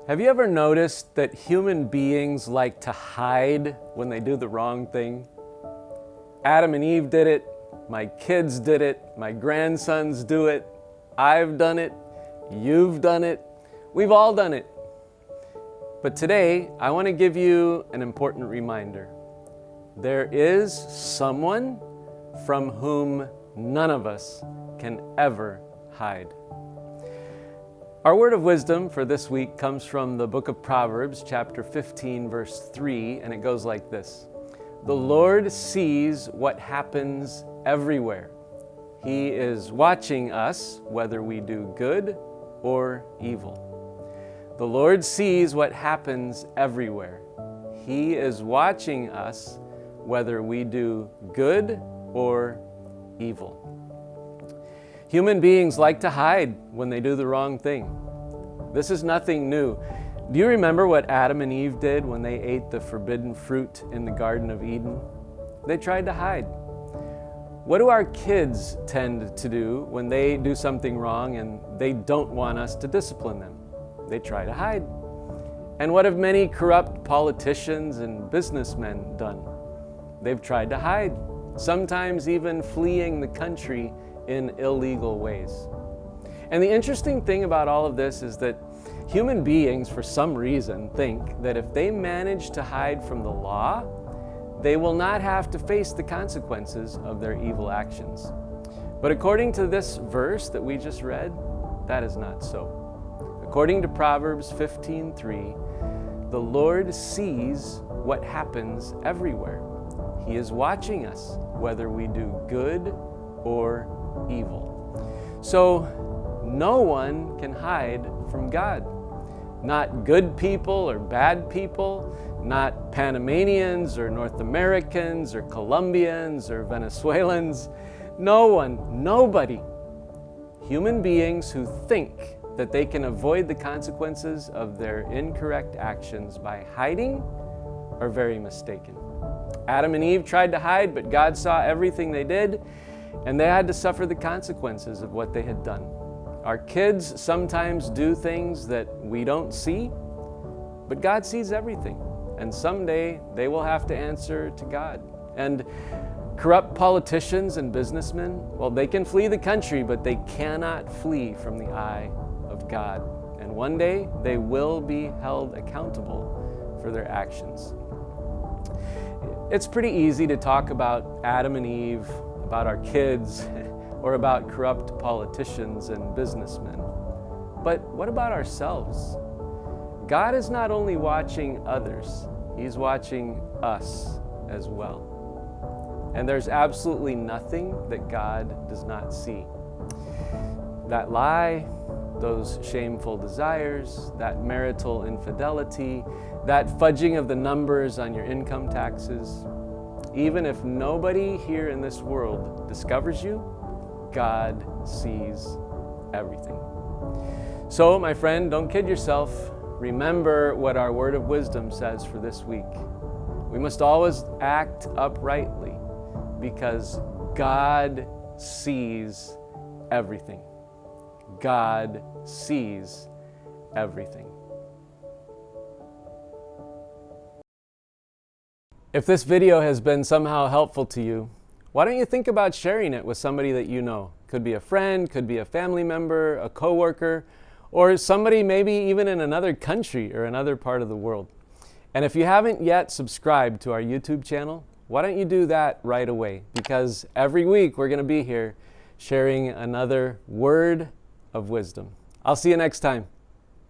Have you ever noticed that human beings like to hide when they do the wrong thing? Adam and Eve did it, my kids did it, my grandsons do it, I've done it, you've done it, we've all done it. But today, I want to give you an important reminder. There is someone from whom none of us can ever hide. Our word of wisdom for this week comes from the book of Proverbs, chapter 15, verse 3, and it goes like this. The Lord sees what happens everywhere. He is watching us, whether we do good or evil. The Lord sees what happens everywhere. He is watching us, whether we do good or evil. Human beings like to hide when they do the wrong thing. This is nothing new. Do you remember what Adam and Eve did when they ate the forbidden fruit in the Garden of Eden? They tried to hide. What do our kids tend to do when they do something wrong and they don't want us to discipline them? They try to hide. And what have many corrupt politicians and businessmen done? They've tried to hide, sometimes even fleeing the country in illegal ways. And the interesting thing about all of this is that human beings, for some reason, think that if they manage to hide from the law, they will not have to face the consequences of their evil actions. But according to this verse that we just read, that is not so. According to Proverbs 15:3, the Lord sees what happens everywhere. He is watching us, whether we do good or evil. So no one can hide from God. Not good people or bad people, not Panamanians or North Americans or Colombians or Venezuelans. No one, nobody. Human beings who think that they can avoid the consequences of their incorrect actions by hiding are very mistaken. Adam and Eve tried to hide, but God saw everything they did, and they had to suffer the consequences of what they had done. Our kids sometimes do things that we don't see, but God sees everything, and someday they will have to answer to God. And corrupt politicians and businessmen, well, they can flee the country, but they cannot flee from the eye of God. And one day they will be held accountable for their actions. It's pretty easy to talk about Adam and Eve, about our kids, or about corrupt politicians and businessmen. But what about ourselves? God is not only watching others, He's watching us as well. And there's absolutely nothing that God does not see. That lie, those shameful desires, that marital infidelity, that fudging of the numbers on your income taxes. Even if nobody here in this world discovers you, God sees everything. So, my friend, don't kid yourself. Remember what our word of wisdom says for this week. We must always act uprightly because God sees everything. God sees everything. If this video has been somehow helpful to you, why don't you think about sharing it with somebody that you know? Could be a friend, could be a family member, a coworker, or somebody maybe even in another country or another part of the world. And if you haven't yet subscribed to our YouTube channel, why don't you do that right away? Because every week we're going to be here sharing another word of wisdom. I'll see you next time.